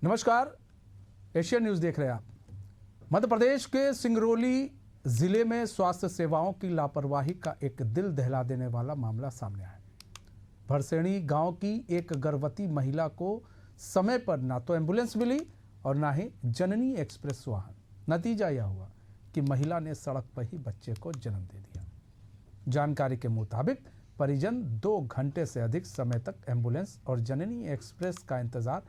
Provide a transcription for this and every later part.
नमस्कार, Asia news देख रहे हैं आप। मध्य प्रदेश के सिंगरौली जिले में स्वास्थ्य सेवाओं की लापरवाही का एक दिल दहला देने वाला मामला सामने आया। भरसेड़ी गांव की एक गर्भवती महिला को समय पर ना तो एम्बुलेंस मिली और ना ही जननी एक्सप्रेस वाहन। नतीजा यह हुआ कि महिला ने सड़क पर ही बच्चे को जन्म दे दिया। जानकारी के मुताबिक परिजन 2 घंटे से अधिक समय तक एम्बुलेंस और जननी एक्सप्रेस का इंतजार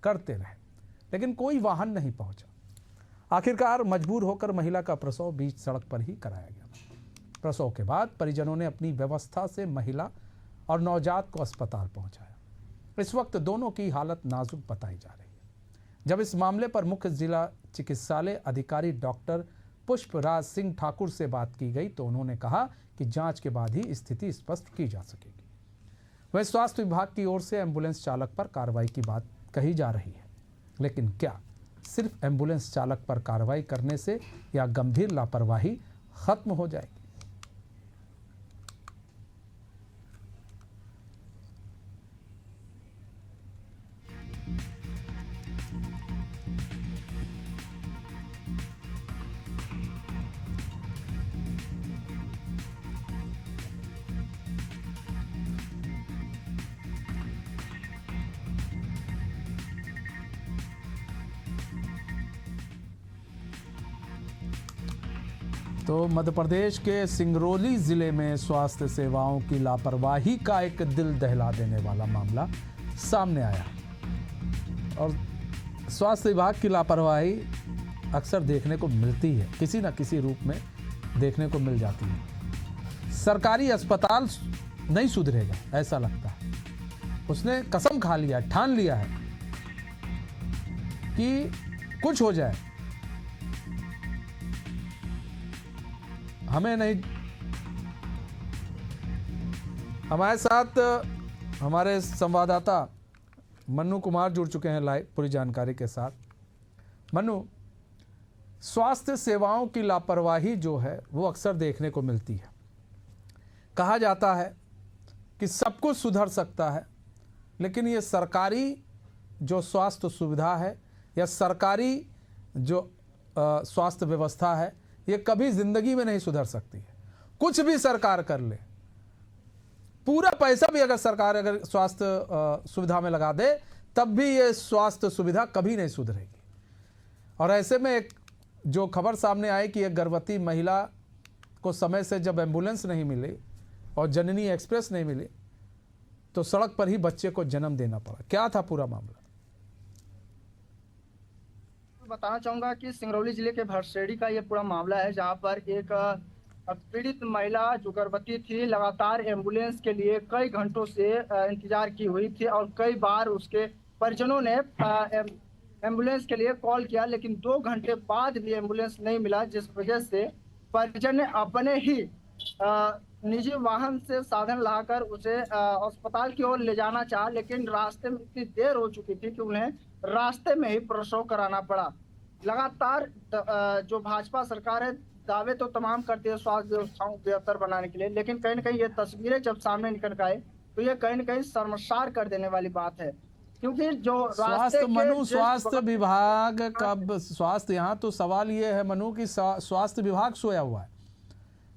करते रहे, लेकिन कोई वाहन नहीं पहुंचा। आखिरकार मजबूर होकर महिला का प्रसव बीच सड़क पर ही कराया गया। प्रसव के बाद परिजनों ने अपनी व्यवस्था से महिला और नवजात को अस्पताल पहुंचाया। इस वक्त दोनों की हालत नाजुक बताई जा रही है। जब इस मामले पर मुख्य जिला चिकित्सालय अधिकारी डॉक्टर पुष्पराज सिंह ठाकुर से बात की गई तो उन्होंने कहा कि जांच के बाद ही स्थिति स्पष्ट की जा सकेगी। वह स्वास्थ्य विभाग की ओर से एम्बुलेंस चालक पर कार्रवाई की बात कही जा रही है, लेकिन क्या सिर्फ एम्बुलेंस चालक पर कार्रवाई करने से या गंभीर लापरवाही खत्म हो जाएगी? तो मध्य प्रदेश के सिंगरौली जिले में स्वास्थ्य सेवाओं की लापरवाही का एक दिल दहला देने वाला मामला सामने आया और स्वास्थ्य विभाग की लापरवाही अक्सर देखने को मिलती है, किसी न किसी रूप में देखने को मिल जाती है। सरकारी अस्पताल नहीं सुधरेगा ऐसा लगता है। उसने कसम खा लिया, ठान लिया है कि कुछ हो जाए हमें नहीं। हमारे साथ हमारे संवाददाता मन्नू कुमार जुड़ चुके हैं लाइव पूरी जानकारी के साथ। मन्नू, स्वास्थ्य सेवाओं की लापरवाही जो है वो अक्सर देखने को मिलती है। कहा जाता है कि सब कुछ सुधर सकता है, लेकिन ये सरकारी जो स्वास्थ्य सुविधा है या सरकारी जो स्वास्थ्य व्यवस्था है ये कभी जिंदगी में नहीं सुधर सकती है। कुछ भी सरकार कर ले, पूरा पैसा भी अगर सरकार स्वास्थ्य सुविधा में लगा दे, तब भी ये स्वास्थ्य सुविधा कभी नहीं सुधरेगी। और ऐसे में एक जो खबर सामने आई कि एक गर्भवती महिला को समय से जब एम्बुलेंस नहीं मिली और जननी एक्सप्रेस नहीं मिली तो सड़क पर ही बच्चे को जन्म देना पड़ा। क्या था पूरा मामला? बताना चाहूंगा कि सिंगरौली जिले के भरसेड़ी का ये पूरा मामला है, जहां पर एक पीड़ित महिला जो गर्भवती थी लगातार एम्बुलेंस के लिए कई घंटों से इंतजार की हुई थी और कई बार उसके परिजनों ने एम्बुलेंस के लिए कॉल किया, लेकिन 2 घंटे बाद भी एम्बुलेंस नहीं मिला, जिस वजह से परिजन ने अपने ही निजी वाहन से साधन लाकर उसे अस्पताल की ओर ले जाना चाहा, लेकिन रास्ते में इतनी देर हो चुकी थी कि उन्हें रास्ते में ही प्रसव कराना पड़ा। लगातार जो भाजपा सरकार है दावे तो तमाम करती है स्वास्थ्य व्यवस्थाओं को बेहतर बनाने के लिए, लेकिन कहीं न कहीं ये तस्वीरें जब सामने निकल कर आए तो ये कहीं न कहीं शर्मसार कर देने वाली बात है। क्योंकि जो स्वास्थ्य विभाग कब स्वास्थ्य, यहाँ तो सवाल ये है मनु कि स्वास्थ्य विभाग सोया हुआ है,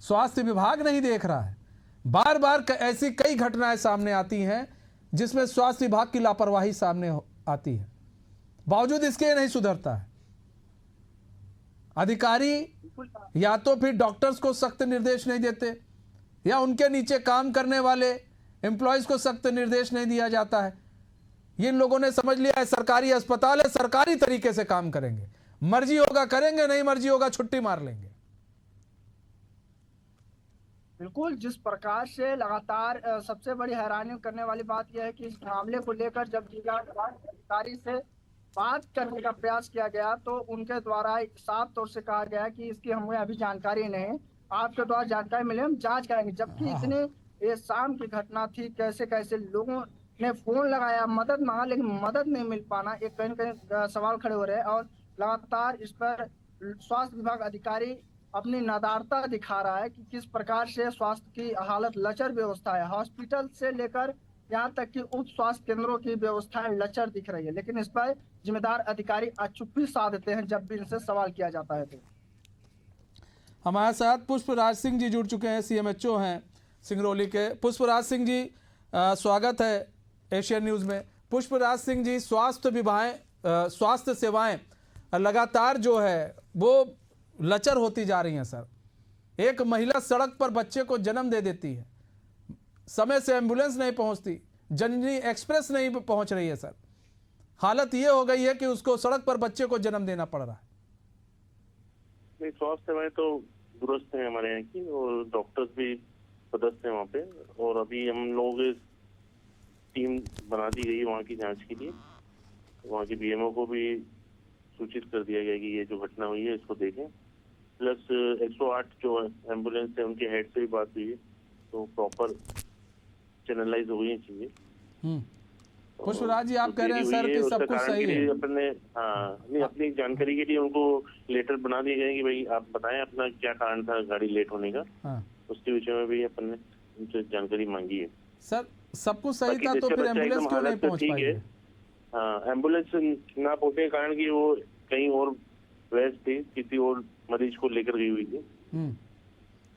स्वास्थ्य विभाग नहीं देख रहा है। बार बार ऐसी कई घटनाएं सामने आती हैं जिसमें स्वास्थ्य विभाग की लापरवाही सामने आती है, बावजूद इसके नहीं सुधरता है। अधिकारी या तो फिर डॉक्टर्स को सख्त निर्देश नहीं देते या उनके नीचे काम करने वाले एम्प्लॉयज को सख्त निर्देश नहीं दिया जाता है। ये लोगों ने समझ लिया है सरकारी अस्पताल है, सरकारी तरीके से काम करेंगे, मर्जी होगा करेंगे, नहीं मर्जी होगा छुट्टी मार लेंगे। बिल्कुल, जिस प्रकार से लगातार सबसे बड़ी हैरानी करने वाली बात यह है कि इस मामले को लेकर जब जिला अधिकारी से बात करने का प्रयास किया गया तो उनके द्वारा साफ तौर से कहा गया कि इसकी हमें अभी जानकारी नहीं, आपके द्वारा जानकारी मिले हम जांच करेंगे। जबकि इतने ये शाम की घटना थी, कैसे कैसे लोगों ने फोन लगाया, मदद मांगा, लेकिन मदद नहीं मिल पाना, एक कहीं कहीं सवाल खड़े हो रहे हैं। और लगातार इस पर स्वास्थ्य विभाग अधिकारी अपनी नादारता दिखा रहा है कि किस प्रकार से स्वास्थ्य की हालत लचर व्यवस्था है। हॉस्पिटल से लेकर यहाँ तक कि उप स्वास्थ्य केंद्रों की व्यवस्थाएं लचर दिख रही है, लेकिन इस पर जिम्मेदार अधिकारी चुप्पी साधते हैं जब भी इनसे सवाल किया जाता है। तो हमारे साथ पुष्पराज सिंह जी जुड़ चुके हैं, सीएमएचओ हैं सिंगरौली के। पुष्पराज सिंह जी, स्वागत है एशियन न्यूज़ में। पुष्पराज सिंह जी, स्वास्थ्य सेवाएं लगातार जो है वो लचर होती जा रही हैं सर। एक महिला सड़क पर बच्चे को जन्म दे देती है, समय से एम्बुलेंस नहीं पहुंचती, जननी एक्सप्रेस नहीं पहुंच रही है सर। हालत ये हो गई है कि उसको सड़क पर बच्चे को जन्म देना पड़ रहा है। नहीं, स्वास्थ्य सेवाएं तो दुरुस्त हैं हमारे यहाँ की, और डॉक्टर्स भी पदस्थ हैं वहाँ पे। और अभी हम लोग टीम बना दी गई वहाँ की जांच के लिए। वहाँ के बीएमओ को भी सूचित कर दिया गया कि ये जो घटना हुई है इसको देखें। प्लस 108 जो एम्बुलेंस है उनके हेड से भी बात हुई है, तो प्रॉपर चैनलाइज हो गई हैं चीजें। पुष्पराज जी, आप कह रहे हैं सर कि सब कुछ सही है। अपने नहीं, अपनी जानकारी के लिए उनको लेटर बना दिए गए कि भाई आप बताएं अपना क्या कारण था गाड़ी लेट होने का। उसके विषय में भी अपन ने उनसे जानकारी मांगी है। सर सब कुछ सही था तो फिर एम्बुलेंस क्यों नहीं पहुंच पाई है? हाँ, एम्बुलेंस ना पहुंचने के कारण कि वो कहीं और व्यस्त थी, किसी और मरीज को लेकर गई हुई थी।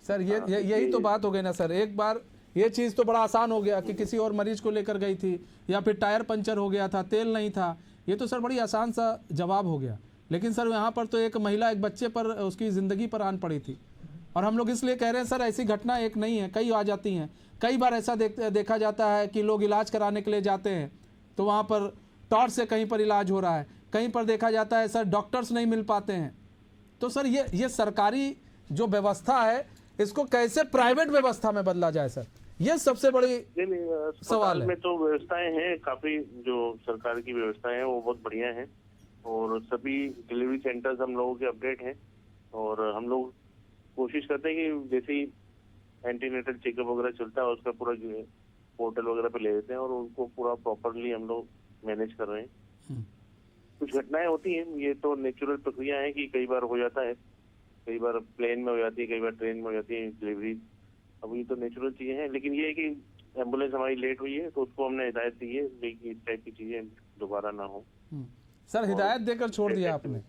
सर यही तो बात हो गई ना सर। एक बार ये चीज़ तो बड़ा आसान हो गया कि किसी और मरीज को लेकर गई थी, या फिर टायर पंचर हो गया था, तेल नहीं था। ये तो सर बड़ी आसान सा जवाब हो गया। लेकिन सर यहाँ पर तो एक महिला एक बच्चे पर, उसकी ज़िंदगी पर आन पड़ी थी। और हम लोग इसलिए कह रहे हैं सर, ऐसी घटना एक नहीं है, कई आ जाती हैं। कई बार ऐसा देखा जाता है कि लोग इलाज कराने के लिए जाते हैं तो वहाँ पर टॉर्च से कहीं पर इलाज हो रहा है, कहीं पर देखा जाता है सर डॉक्टर्स नहीं मिल पाते हैं। तो सर ये सरकारी जो व्यवस्था है इसको कैसे प्राइवेट व्यवस्था में बदला जाए सर, ये सबसे बड़ी सवाल है। में तो व्यवस्थाएं हैं काफी, जो सरकार की व्यवस्थाएं हैं वो बहुत बढ़िया हैं, और सभी डिलीवरी सेंटर्स हम लोगों के अपडेट हैं। और हम लोग कोशिश करते हैं कि जैसे ही एंटीनेटल चेकअप वगैरह चलता है उसका पूरा पोर्टल वगैरह पे ले लेते हैं, और उनको पूरा प्रॉपरली हम लोग मैनेज कर रहे हैं। कुछ घटनाएं होती हैं, ये तो नेचुरल प्रक्रिया है कि कई बार हो जाता है, कई बार प्लेन में हो जाती है, कई बार ट्रेन में हो जाती है डिलीवरी। अब ये तो नेचुरल चीजें हैं, लेकिन ये है कि एम्बुलेंस हमारी लेट हुई है तो उसको हमने हिदायत दी है कि इस टाइप की चीजें दोबारा ना हो। सर हिदायत देकर छोड़ दिया आपने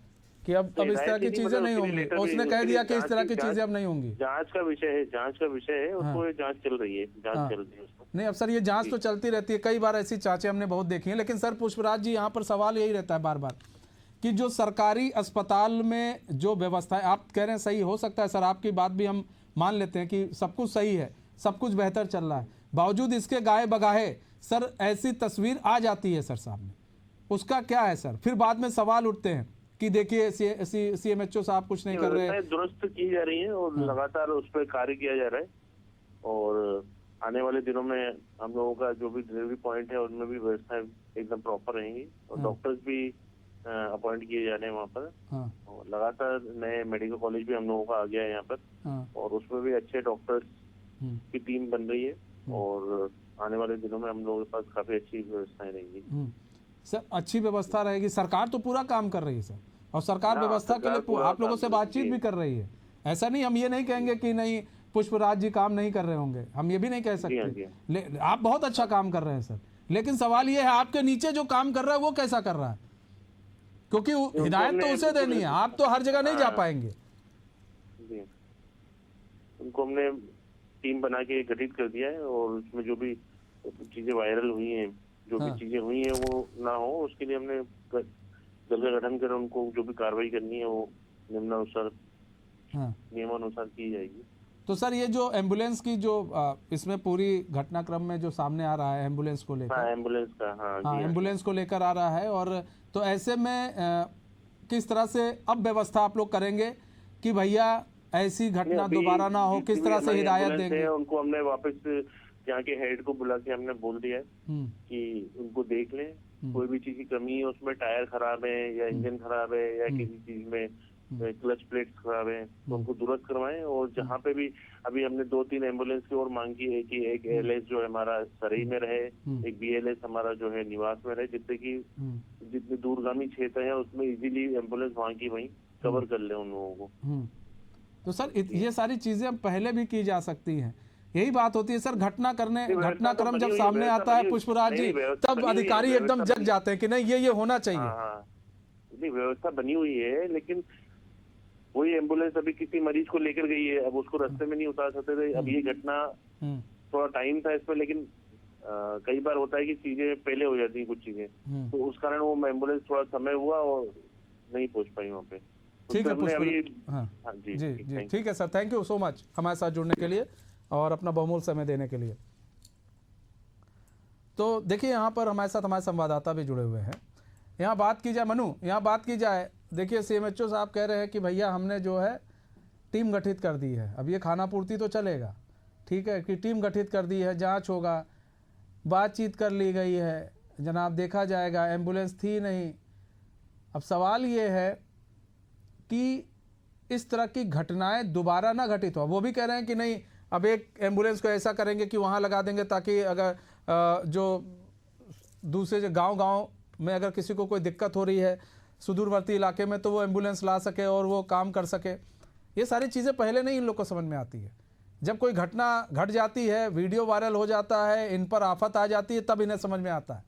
कि अब इस तरह की चीजें नहीं होंगी, उसने कह दिया कि इस तरह की चीजें अब नहीं होंगी। जांच का विषय है, उसको जांच चल रही है, जांच चल रही है उसको। नहीं, अब सर ये जांच तो चलती रहती है, कई बार ऐसी जांचें हमने बहुत देखी हैं। लेकिन सर पुष्पराज जी, यहाँ पर सवाल यही रहता है बार बार कि जो सरकारी अस्पताल में जो व्यवस्था है, आप कह रहे हैं सही हो सकता है सर, आपकी बात भी हम मान लेते हैं कि सब कुछ सही है, सब कुछ बेहतर चल रहा है, बावजूद इसके गाए बगाहे सर ऐसी तस्वीर आ जाती है सर सामने, उसका क्या है सर? फिर बाद में सवाल उठते हैं कि देखिए सीएमएचओ साहब कुछ नहीं कर रहे। दुरुस्त की जा रही है और लगातार उस पर कार्य किया जा रहा है, और आने वाले दिनों में हम लोगों का जो भी डिलीवरी पॉइंट है उनमें भी व्यवस्था एकदम प्रॉपर रहेंगी, और डॉक्टर्स भी अपॉइंट किए जा रहे हैं वहाँ पर। और लगातार नए मेडिकल कॉलेज भी हम लोगों का आ गया है यहाँ पर, और उसमें भी अच्छे डॉक्टर्स की टीम बन रही है, और आने वाले दिनों में हम लोगों के पास काफी अच्छी व्यवस्थाएं रहेंगी। सर अच्छी व्यवस्था रहेगी, सरकार तो पूरा काम कर रही है सर, और सरकार व्यवस्था के लिए आप लोगों से बातचीत भी कर रही है। ऐसा नहीं, हम ये नहीं कहेंगे कि नहीं पुष्पराज जी काम नहीं कर रहे होंगे, हम ये भी नहीं कह सकते। आप बहुत अच्छा काम कर रहे हैं सर, लेकिन सवाल ये है आपके नीचे जो काम कर रहा है वो कैसा कर रहा है, क्योंकि हिदायत तो उसे देनी है, आप तो हर जगह नहीं जा पाएंगे। उनको हमने टीम बना के गठित कर दिया है, और उसमें जो भी चीजें वायरल हुई हैं, जो भी चीजें हुई हैं वो ना हो, उसके लिए हमने दल का गठन कर उनको जो भी कार्रवाई करनी है वो नियमानुसार की जाएगी। तो सर ये जो एम्बुलेंस की जो इसमें पूरी घटनाक्रम में जो सामने आ रहा है एम्बुलेंस को लेकर, एम्बुलेंस को लेकर आ रहा है, और तो ऐसे में किस तरह से अब व्यवस्था आप लोग करेंगे कि भैया ऐसी घटना दोबारा ना हो, किस तरह से हिदायत देंगे? उनको हमने वापस यहाँ के हेड को बुला के हमने बोल दिया है कि उनको देख लें, कोई भी चीज की कमी है उसमें, टायर खराब है या इंजन खराब है या किसी चीज में क्लच प्लेट्स खराब है, तो उनको दुरुस्त करवाएं। और जहाँ पे भी अभी हमने 2-3 एम्बुलेंस की और मांग की है कि एक एलएस जो है हमारा सरई में रहे, एक बीएलएस हमारा जो है निवास में रहे, जिससे कि जितने दूरगामी क्षेत्र है उसमें इजीली एम्बुलेंस वहाँ की वहीं कवर कर ले उन लोगों को। तो सर ये सारी चीजें अब पहले भी की जा सकती हैं, यही बात होती है सर, घटनाक्रम जब बनी हुई सामने व्यवस्था आता है बनी हुई- पुष्पराज जी, नहीं, व्यवस्था तब बनी हुई है, अधिकारी एकदम व्यवस्था जग जाते हैं कि नहीं ये होना चाहिए। हाँ, नहीं व्यवस्था बनी हुई है, लेकिन वही एम्बुलेंस अभी किसी मरीज को लेकर गई है, अब उसको रास्ते में नहीं उतार सकते थे। अब ये घटना हम्म, थोड़ा टाइम था इसमें, लेकिन कई बार होता है कि चीजें पहले हो जाती हैं कुछ चीजें, तो उस कारण वो एम्बुलेंस थोड़ा समय हुआ और नहीं पहुंच पाई वहाँ पे। ठीक है हमने अभी हाँ हाँ जी जी ठीक, जी thank you। ठीक है sir, thank you so much हमारे साथ जुड़ने के लिए और अपना बहुमूल्य समय देने के लिए। तो देखिए यहाँ पर हमारे साथ हमारे संवाददाता भी जुड़े हुए हैं। यहाँ बात की जाए मनु, यहाँ बात की जाए, देखिए सीएमएचओ साहब कह रहे हैं कि भैया हमने जो है टीम गठित कर दी है, अब ये खाना पूर्ति तो चलेगा, ठीक है कि टीम गठित कर दी है, जांच होगा, बातचीत कर ली गई है जनाब, देखा जाएगा, एम्बुलेंस थी नहीं। अब सवाल ये है कि इस तरह की घटनाएं दोबारा ना घटित हो। वो भी कह रहे हैं कि नहीं, अब एक एम्बुलेंस को ऐसा करेंगे कि वहाँ लगा देंगे ताकि अगर जो दूसरे गांव में अगर किसी को कोई दिक्कत हो रही है सुदूरवर्ती इलाके में, तो वो एम्बुलेंस ला सके और वो काम कर सके। ये सारी चीज़ें पहले नहीं इन लोग को समझ में आती है। जब कोई घटना घट जाती है, वीडियो वायरल हो जाता है, इन पर आफत आ जाती है, तब इन्हें समझ में आता है।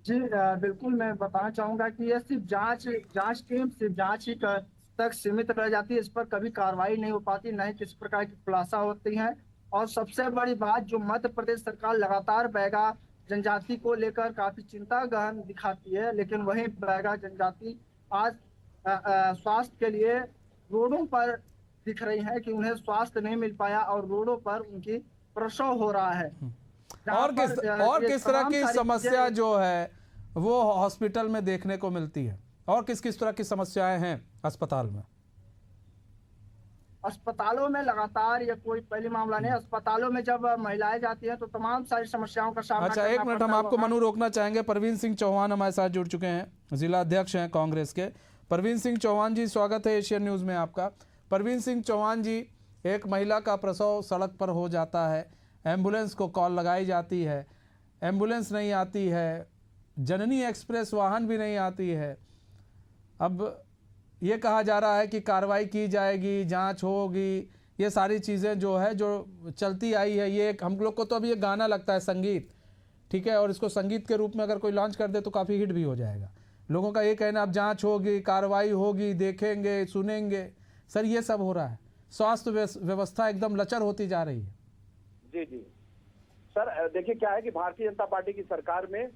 जी बिल्कुल, मैं बताना चाहूंगा कि ये सिर्फ जांच टीम सिर्फ जांच ही तक सीमित रह जाती है। इस पर कभी कार्रवाई नहीं हो पाती, न ही किसी प्रकार की खुलासा होती है। और सबसे बड़ी बात, जो मध्य प्रदेश सरकार लगातार बैगा जनजाति को लेकर काफी चिंता गहन दिखाती है, लेकिन वही बैगा जनजाति आज स्वास्थ्य के लिए रोडों पर दिख रही है कि उन्हें स्वास्थ्य नहीं मिल पाया और रोडों पर उनकी प्रसव हो रहा है। और किस तरह की समस्या चीजें- जो है वो हॉस्पिटल में देखने को मिलती है, और किस तरह की समस्याएं हैं अस्पताल में? अस्पतालों में लगातार, ये कोई पहली मामला नहीं, अस्पतालों में जब महिलाएं जाती हैं तो तमाम सारी समस्याओं का सामना अच्छा, करना एक मिनट पड़ता हम है। आपको मनु रोकना चाहेंगे। परवीन सिंह चौहान हमारे साथ जुड़ चुके हैं, जिला अध्यक्ष हैं कांग्रेस के। परवीन सिंह चौहान जी, स्वागत है एशियन न्यूज़ में आपका। परवीन सिंह चौहान जी, एक महिला का प्रसव सड़क पर हो जाता है, एम्बुलेंस को कॉल लगाई जाती है, एम्बुलेंस नहीं आती है, जननी एक्सप्रेस वाहन भी नहीं आती है। अब ये कहा जा रहा है कि कार्रवाई की जाएगी, जांच होगी, ये सारी चीज़ें जो है जो चलती आई है। ये हम लोग को तो अभी ये गाना लगता है संगीत, ठीक है, और इसको संगीत के रूप में अगर कोई लॉन्च कर दे तो काफ़ी हिट भी हो जाएगा। लोगों का ये कहना अब जांच होगी, कार्रवाई होगी, देखेंगे, सुनेंगे। सर ये सब हो रहा है, स्वास्थ्य व्यवस्था एकदम लचर होती जा रही है। जी जी सर, देखिए क्या है कि भारतीय जनता पार्टी की सरकार में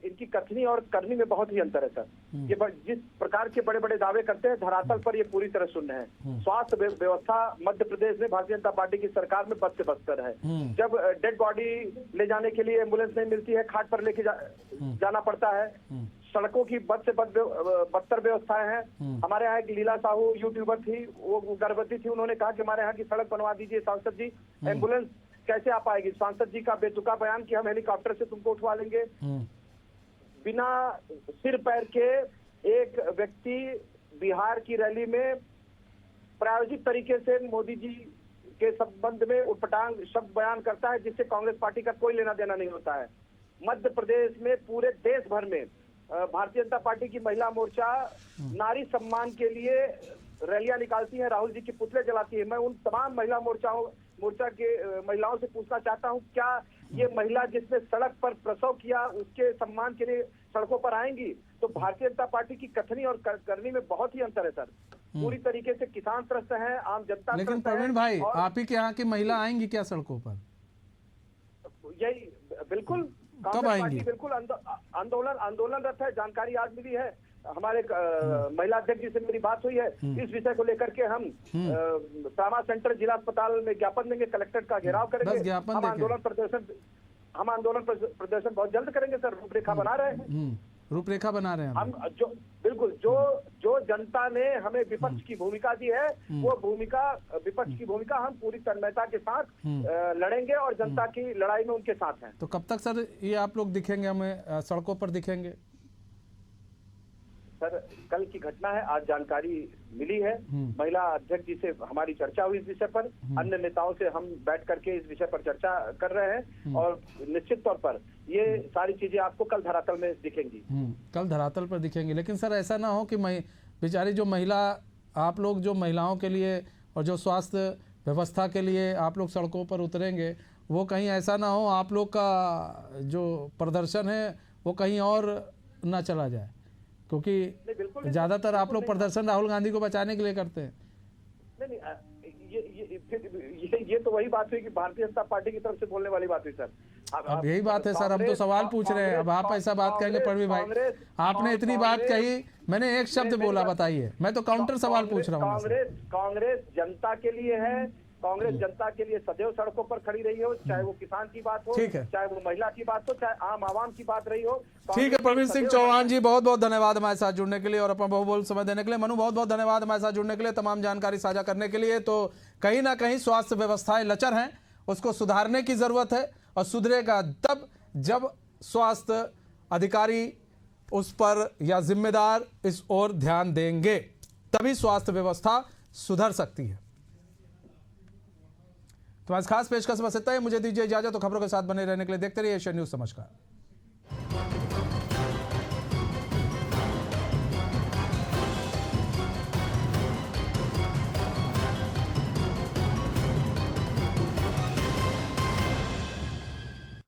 इनकी कथनी और करनी में बहुत ही अंतर है सर। ये जिस प्रकार के बड़े बड़े दावे करते हैं, धरातल पर ये पूरी तरह शून्य है। स्वास्थ्य व्यवस्था मध्य प्रदेश में भारतीय जनता पार्टी की सरकार में बद से बदतर है। जब डेड बॉडी ले जाने के लिए एम्बुलेंस नहीं मिलती है, खाट पर लेके जाना पड़ता है। सड़कों की बद से बदतर व्यवस्थाएं हैं। हमारे यहाँ एक लीला साहू यूट्यूबर थी, वो गर्भवती थी, उन्होंने कहा कि हमारे यहाँ की सड़क बनवा दीजिए सांसद जी, एम्बुलेंस कैसे आ पाएगी? सांसद जी का बेतुका बयान कि हम हेलीकॉप्टर से तुमको उठवा लेंगे। बिना सिर पैर के एक व्यक्ति बिहार की रैली में प्रायोजित तरीके से मोदी जी के संबंध में उटपटांग शब्द बयान करता है, जिससे कांग्रेस पार्टी का कोई लेना देना नहीं होता है। मध्य प्रदेश में, पूरे देश भर में भारतीय जनता पार्टी की महिला मोर्चा नारी सम्मान के लिए रैलियां निकालती है, राहुल जी के पुतले जलाती है। मैं उन तमाम मोर्चा के महिलाओं से पूछना चाहता हूं, क्या ये महिला जिसने सड़क पर प्रसव किया उसके सम्मान के लिए सड़कों पर आएंगी? तो भारतीय जनता पार्टी की कथनी और करनी में बहुत ही अंतर है सर। पूरी तरीके से किसान त्रस्त है, आम जनता। लेकिन प्रवीण भाई, आप ही के यहाँ की महिला आएंगी क्या सड़कों पर? यही बिल्कुल, कब आएंगी? बिल्कुल आंदोलनरत है। जानकारी आज मिली है, हमारे महिला अध्यक्ष जी से मेरी बात हुई है। इस विषय को लेकर के हम ट्रामा सेंटर जिला अस्पताल में ज्ञापन देंगे, कलेक्टर का घेराव करेंगे। हम आंदोलन प्रदर्शन बहुत जल्द करेंगे सर। रूपरेखा बना रहे हैं, रूपरेखा बना रहे हैं हम जो बिल्कुल जो जनता ने हमें विपक्ष की भूमिका दी है, वो विपक्ष की भूमिका हम पूरी तन्मयता के साथ लड़ेंगे और जनता की लड़ाई में उनके साथ हैं। तो कब तक सर ये आप लोग दिखेंगे, हमें सड़कों पर दिखेंगे? सर कल की घटना है, आज जानकारी मिली है। महिला अध्यक्ष जी से हमारी चर्चा हुई इस विषय पर, अन्य नेताओं से हम बैठ करके इस विषय पर चर्चा कर रहे हैं और निश्चित तौर पर ये सारी चीजें आपको कल धरातल में दिखेंगी। कल धरातल पर दिखेंगी। लेकिन सर ऐसा ना हो कि बेचारी जो महिला, आप लोग जो महिलाओं के लिए और जो स्वास्थ्य व्यवस्था के लिए आप लोग सड़कों पर उतरेंगे, वो कहीं ऐसा ना हो आप लोग का जो प्रदर्शन है वो कहीं और ना चला जाए, क्योंकि ज़्यादातर आप लोग प्रदर्शन राहुल गांधी को बचाने के लिए करते हैं। ये तो वही बात हुई कि भारतीय जनता पार्टी की तरफ से बोलने वाली बात हुई सर। अब यही बात है सर, हम तो सवाल पूछ रहे हैं। अब आप ऐसा बात कहेंगे परवीन भाई, आपने इतनी बात कही, मैंने एक शब्द बोला, बताइए। मैं तो काउंटर सवाल पूछ रहा हूँ। कांग्रेस जनता के लिए है, कांग्रेस जनता के लिए सदैव सड़कों पर खड़ी रही हो, चाहे वो किसान की बात हो, चाहे वो महिला की बात हो, चाहे आम आवाम की बात रही हो। ठीक है प्रवीण सिंह चौहान जी, बहुत बहुत धन्यवाद हमारे साथ जुड़ने के लिए और अपना बहुमूल्य समय देने के लिए। मनु, बहुत बहुत धन्यवाद हमारे साथ जुड़ने के लिए, तमाम जानकारी साझा करने के लिए। तो कहीं ना कहीं स्वास्थ्य व्यवस्थाएं लचर हैं, उसको सुधारने की जरूरत है, और सुधरेगा तब जब स्वास्थ्य अधिकारी उस पर या जिम्मेदार इस ओर ध्यान देंगे, तभी स्वास्थ्य व्यवस्था सुधर सकती है। तो आज खास पेशकश बस इतना ही। मुझे दीजिए इजाजत, तो खबरों के साथ बने रहने के लिए देखते रहिए एशियन न्यूज़। नमस्कार।